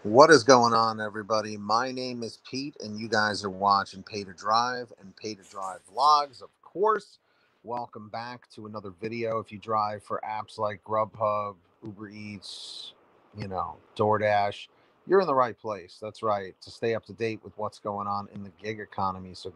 What is going on, everybody? My name is Pete, and you guys are watching Pay to Drive and Pay to Drive Vlogs, of course. Welcome back to another video. If you drive for apps like GrubHub, Uber Eats, DoorDash, you're in the right place. That's right. To stay up to date with what's going on in the gig economy, so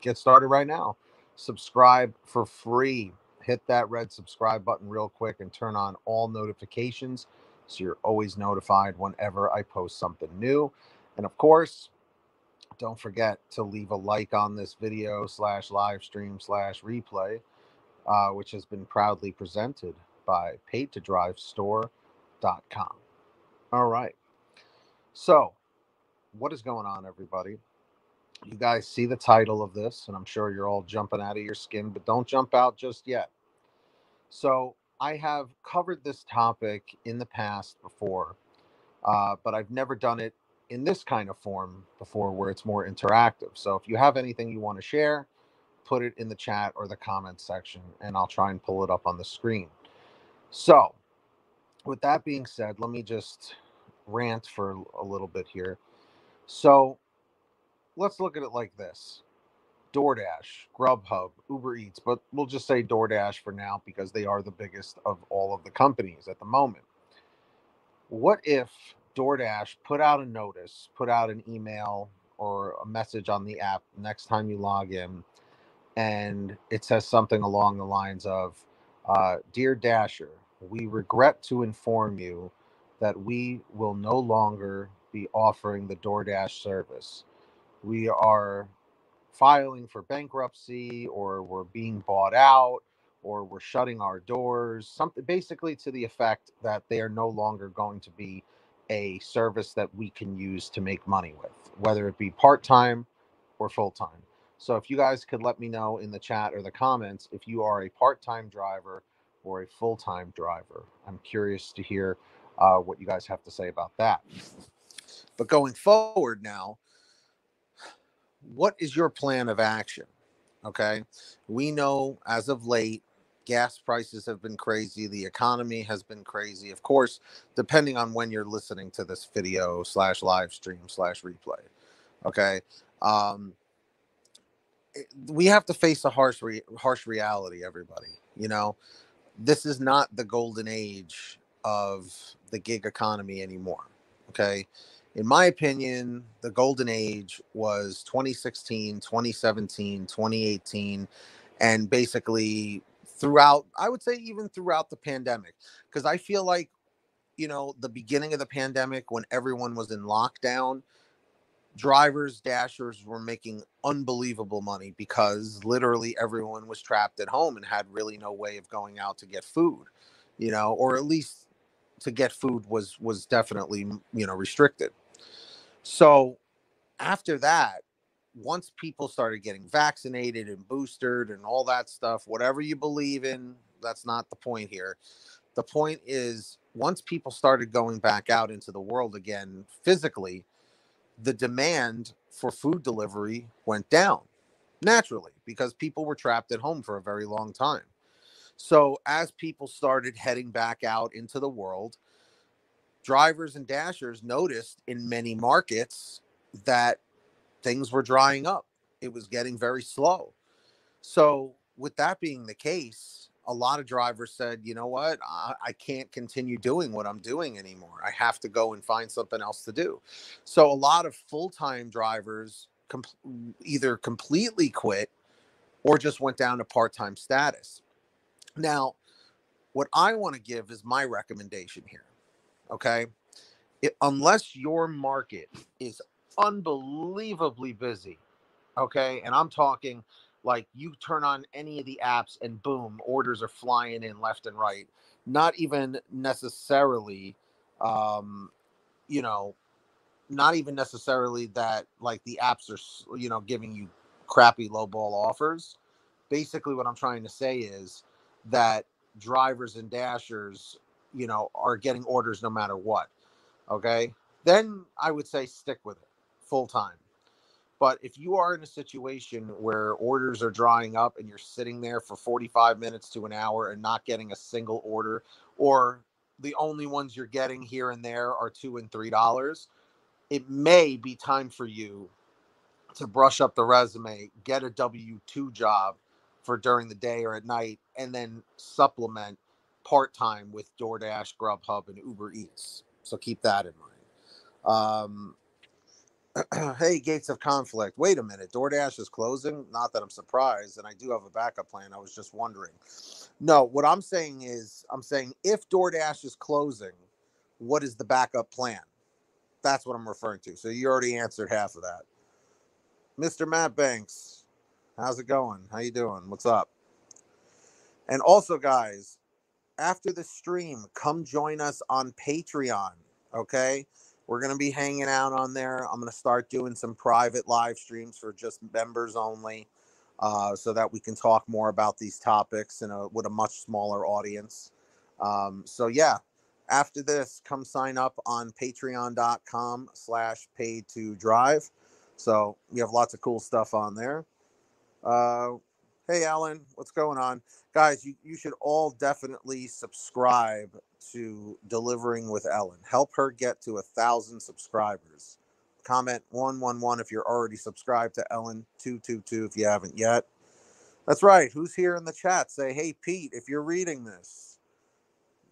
get started right now. Subscribe for free. Hit that red subscribe button real quick and turn on all notifications so you're always notified whenever I post something new. And of course, don't forget to leave a like on this video slash live stream slash replay, which has been proudly presented by paidtodrivestore.com. All right. So, what is going on, everybody? You guys see the title of this, and I'm sure you're all jumping out of your skin, but don't jump out just yet. So, I have covered this topic in the past before, but I've never done it in this kind of form before where it's more interactive. So if you have anything you want to share, put it in the chat or the comment section, and I'll try and pull it up on the screen. So, with that being said, let me just rant for a little bit here. So, let's look at it like this: DoorDash, GrubHub, Uber Eats, but we'll just say DoorDash for now because they are the biggest of all of the companies at the moment. What if DoorDash put out a notice, put out an email or a message on the app next time you log in, and it says something along the lines of, Dear Dasher, we regret to inform you that we will no longer be offering the DoorDash service. We are filing for bankruptcy, or we're being bought out, or we're shutting our doors, something basically to the effect that they are no longer going to be a service that we can use to make money with, whether it be part-time or full-time. So if you guys could let me know in the chat or the comments if you are a part-time driver or a full-time driver. I'm curious to hear what you guys have to say about that. But going forward now, what is your plan of action? Okay. We know as of late, gas prices have been crazy. The economy has been crazy. Of course, depending on when you're listening to this video slash live stream slash replay. Okay. Um, we have to face a harsh reality, everybody. This is not the golden age of the gig economy anymore. Okay. In my opinion, the golden age was 2016, 2017, 2018, and basically throughout, I would say even throughout the pandemic. Because I feel like, the beginning of the pandemic when everyone was in lockdown, drivers, dashers were making unbelievable money because literally everyone was trapped at home and had really no way of going out to get food, or at least to get food was definitely, restricted. So after that, once people started getting vaccinated and boosted and all that stuff, whatever you believe in, that's not the point here. The point is, once people started going back out into the world again physically, the demand for food delivery went down naturally because people were trapped at home for a very long time. So, as people started heading back out into the world, drivers and dashers noticed in many markets that things were drying up. It was getting very slow. So, with that being the case, a lot of drivers said, you know what, I can't continue doing what I'm doing anymore. I have to go and find something else to do. So, a lot of full time drivers either completely quit or just went down to part time status. Now, what I want to give is my recommendation here. Okay. Unless your market is unbelievably busy, okay, and I'm talking like you turn on any of the apps and boom, orders are flying in left and right, not even necessarily um you know not even necessarily that like the apps are giving you crappy low ball offers. Basically what I'm trying to say is that drivers and dashers are getting orders no matter what. Okay, then I would say stick with it full time. But if you are in a situation where orders are drying up and you're sitting there for 45 minutes to an hour and not getting a single order, or the only ones you're getting here and there are $2 and $3. It may be time for you to brush up the resume, get a W-2 job for during the day or at night, and then supplement part-time with DoorDash, GrubHub, and Uber Eats. So keep that in mind. Hey, Gates of Conflict. Wait a minute. DoorDash is closing? Not that I'm surprised, and I do have a backup plan. I was just wondering. No, what I'm saying is, I'm saying if DoorDash is closing, what is the backup plan? That's what I'm referring to. So you already answered half of that. Mr. Matt Banks, how's it going? How you doing? What's up? And also, guys, after the stream, come join us on Patreon. Okay, we're gonna be hanging out on there. I'm gonna start doing some private live streams for just members only, so that we can talk more about these topics with a much smaller audience. So yeah, after this, come sign up on patreon.com/paid2drive. So we have lots of cool stuff on there. Uh, hey, Alan, what's going on? Guys, you should all definitely subscribe to Delivering with Ellen. Help her get to 1,000 subscribers. Comment 111 if you're already subscribed to Ellen, 222 if you haven't yet. That's right. Who's here in the chat? Say, hey, Pete, if you're reading this.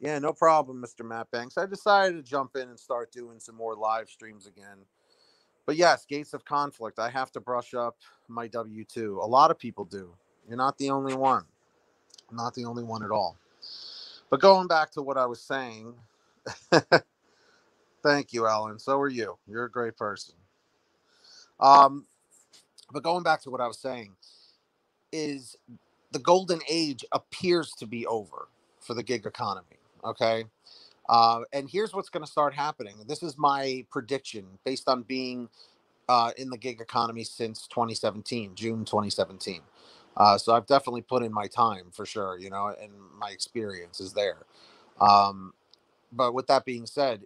Yeah, no problem, Mr. Matt Banks. I decided to jump in and start doing some more live streams again. But yes, Gates of Conflict. I have to brush up my W-2. A lot of people do. You're not the only one. Not the only one at all. But going back to what I was saying, thank you, Ellen. So are you. You're a great person. But going back to what I was saying is the golden age appears to be over for the gig economy. Okay. And here's what's going to start happening. This is my prediction based on being in the gig economy since 2017, June 2017. So I've definitely put in my time for sure, and my experience is there. But with that being said,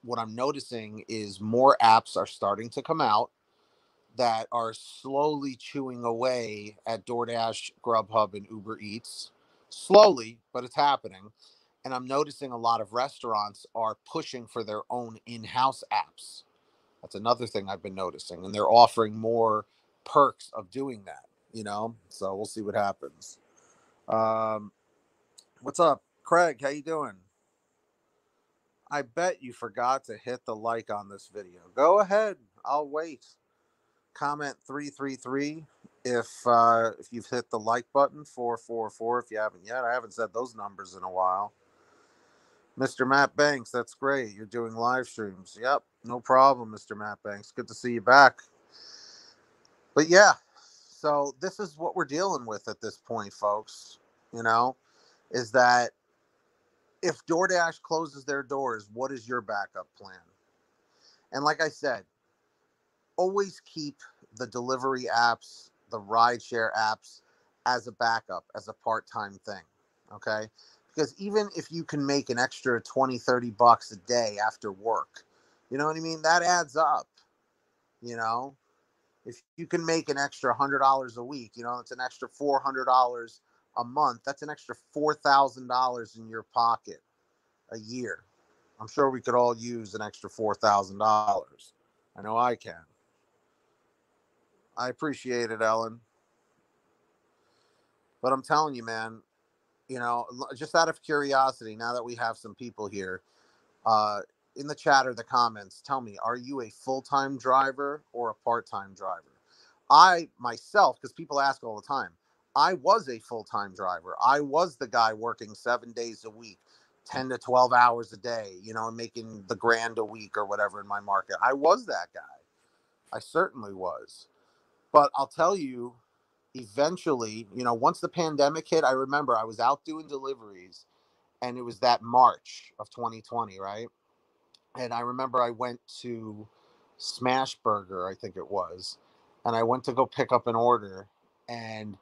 what I'm noticing is more apps are starting to come out that are slowly chewing away at DoorDash, GrubHub, and Uber Eats. Slowly, but it's happening. And I'm noticing a lot of restaurants are pushing for their own in-house apps. That's another thing I've been noticing. And they're offering more perks of doing that. So we'll see what happens. What's up, Craig? How you doing? I bet you forgot to hit the like on this video. Go ahead. I'll wait. Comment 333 if you've hit the like button. 444 if you haven't yet. I haven't said those numbers in a while. Mr. Matt Banks, that's great. You're doing live streams. Yep, no problem, Mr. Matt Banks. Good to see you back. But yeah, so this is what we're dealing with at this point, folks. Is that if DoorDash closes their doors, what is your backup plan? And like I said, always keep the delivery apps, the rideshare apps as a backup, as a part-time thing. Okay? Because even if you can make an extra 20, 30 bucks a day after work, you know what I mean? That adds up. If you can make an extra $100 a week, it's an extra $400 a month. That's an extra $4,000 in your pocket a year. I'm sure we could all use an extra $4,000. I know I can. I appreciate it, Ellen. But I'm telling you, man, just out of curiosity, now that we have some people here, uh, in the chat or the comments, tell me, are you a full-time driver or a part-time driver? I myself, because people ask all the time, I was a full-time driver. I was the guy working 7 days a week, 10 to 12 hours a day, and making the grand a week or whatever in my market. I was that guy. I certainly was. But I'll tell you, eventually, once the pandemic hit, I remember I was out doing deliveries and it was that March of 2020, right? And I remember I went to Smash Burger, I think it was, and I went to go pick up an order, and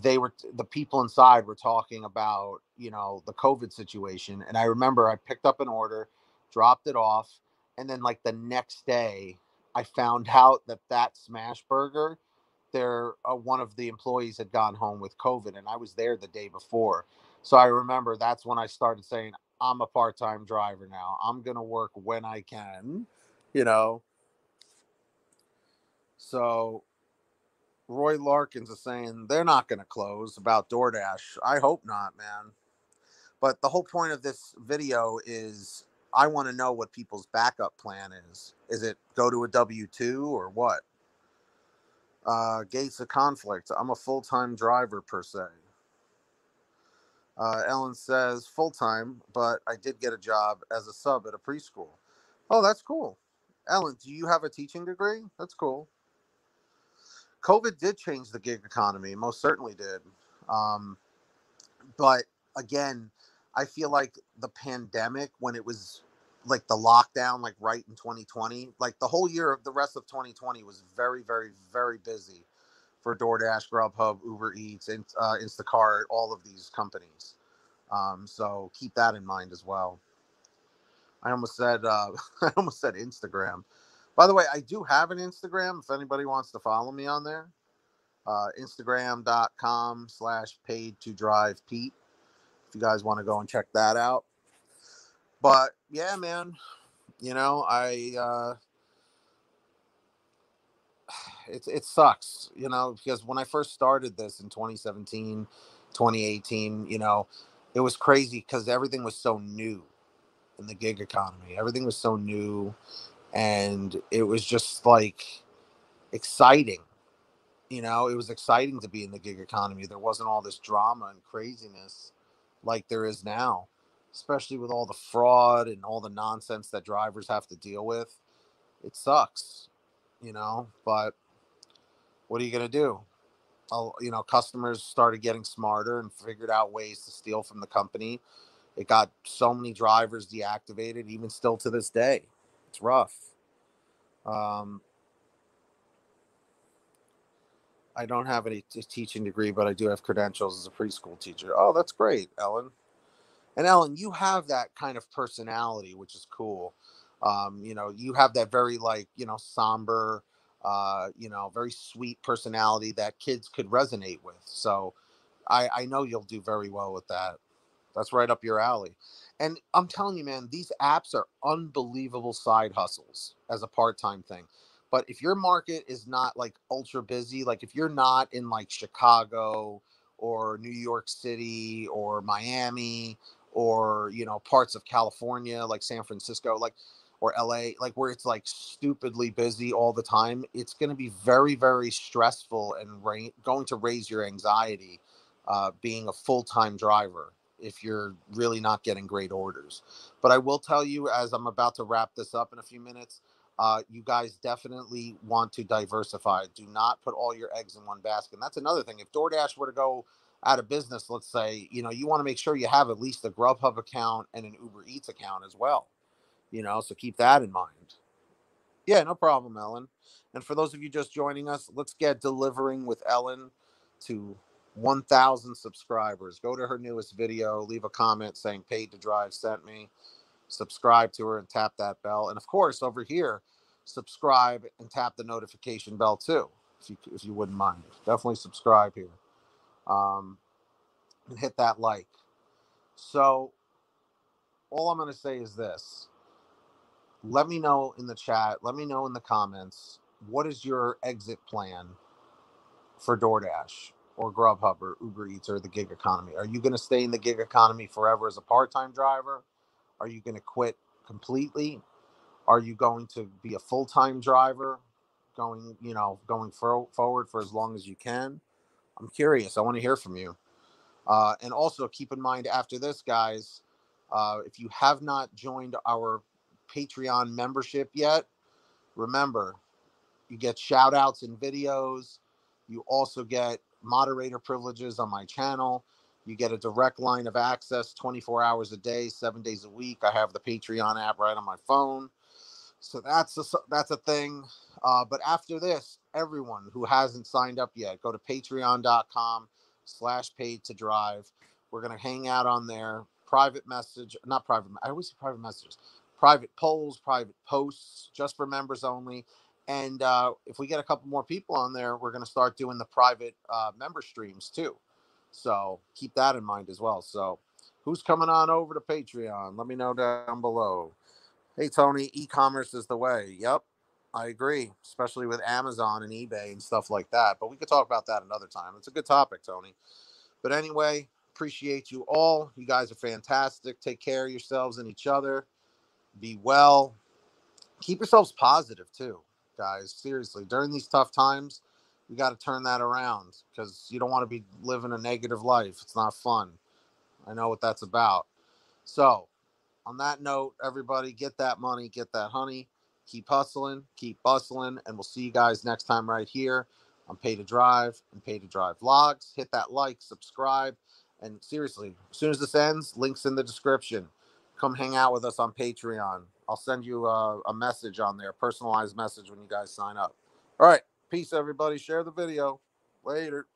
the people inside were talking about the COVID situation. And I remember I picked up an order, dropped it off, and then like the next day I found out that Smash Burger, one of the employees had gone home with COVID, and I was there the day before. So I remember that's when I started saying, I'm a part-time driver now. I'm going to work when I can, you know. So Roy Larkins is saying they're not going to close about DoorDash. I hope not, man. But the whole point of this video is I want to know what people's backup plan is. Is it go to a W 2 or what? Gates of conflict. I'm a full time driver, per se. Ellen says full time, but I did get a job as a sub at a preschool. Oh, that's cool. Ellen, do you have a teaching degree? That's cool. COVID did change the gig economy, most certainly did. Um, but again, I feel like the pandemic, when it was like the lockdown, like right in 2020, like the whole year of the rest of 2020 was very, very, very busy for DoorDash, GrubHub, Uber Eats, and Instacart, all of these companies. So keep that in mind as well. I almost said I almost said Instagram. By the way, I do have an Instagram if anybody wants to follow me on there. Instagram.com/paid to drive Pete. If you guys want to go and check that out. But yeah, man, I it sucks, because when I first started this in 2017, 2018, it was crazy because everything was so new in the gig economy. Everything was so new, and it was just like exciting. It was exciting to be in the gig economy. There wasn't all this drama and craziness like there is now, especially with all the fraud and all the nonsense that drivers have to deal with. It sucks, but what are you going to do? Customers started getting smarter and figured out ways to steal from the company. It got so many drivers deactivated, even still to this day. It's rough. Um, I don't have any teaching degree, but I do have credentials as a preschool teacher. Oh, that's great, Ellen. And Ellen, you have that kind of personality, which is cool. You have that very somber, very sweet personality that kids could resonate with. So I know you'll do very well with that. That's right up your alley. And I'm telling you, man, these apps are unbelievable side hustles as a part-time thing. But if your market is not like ultra busy, like if you're not in like Chicago or New York City or Miami or, parts of California, like San Francisco, like, or LA, like where it's like stupidly busy all the time, it's going to be very, very stressful and going to raise your anxiety being a full-time driver if you're really not getting great orders. But I will tell you, as I'm about to wrap this up in a few minutes, you guys definitely want to diversify. Do not put all your eggs in one basket. And that's another thing. If DoorDash were to go out of business, let's say, you want to make sure you have at least a GrubHub account and an Uber Eats account as well. So keep that in mind. Yeah, no problem, Ellen. And for those of you just joining us, let's get delivering with Ellen to 1,000 subscribers. Go to her newest video, leave a comment saying paid to drive sent me, subscribe to her and tap that bell. And of course, over here, subscribe and tap the notification bell too, if you wouldn't mind. Definitely subscribe here, and hit that like. So all I'm going to say is this. Let me know in the chat. Let me know in the comments. What is your exit plan for DoorDash or GrubHub or Uber Eats or the gig economy? Are you going to stay in the gig economy forever as a part-time driver? Are you going to quit completely? Are you going to be a full-time driver going forward for as long as you can? I'm curious. I want to hear from you. And also keep in mind after this, guys, if you have not joined our Patreon membership yet, remember, you get shout outs in videos. You also get moderator privileges on my channel. You get a direct line of access 24 hours a day, 7 days a week. I have the Patreon app right on my phone. So that's a thing. But after this, everyone who hasn't signed up yet, go to patreon.com/paid to drive. We're going to hang out on there. Private message, not private. I always say private messages, private polls, private posts, just for members only. And if we get a couple more people on there, we're going to start doing the private member streams too. So keep that in mind as well. So Who's coming on over to Patreon? Let me know down below. Hey, Tony, e-commerce is the way. Yep, I agree, especially with Amazon and eBay and stuff like that. But we could talk about that another time. It's a good topic, Tony. But anyway, appreciate you all. You guys are fantastic. Take care of yourselves and each other. Be well. Keep yourselves positive, too, guys. Seriously, during these tough times, we got to turn that around because you don't want to be living a negative life. It's not fun. I know what that's about. So, on that note, everybody, get that money, get that honey, keep hustling, keep bustling, and we'll see you guys next time right here on Pay to Drive and Pay to Drive Vlogs. Hit that like, subscribe, and seriously, as soon as this ends, links in the description. Come hang out with us on Patreon. I'll send you a message on there, a personalized message when you guys sign up. All right, peace, everybody. Share the video. Later.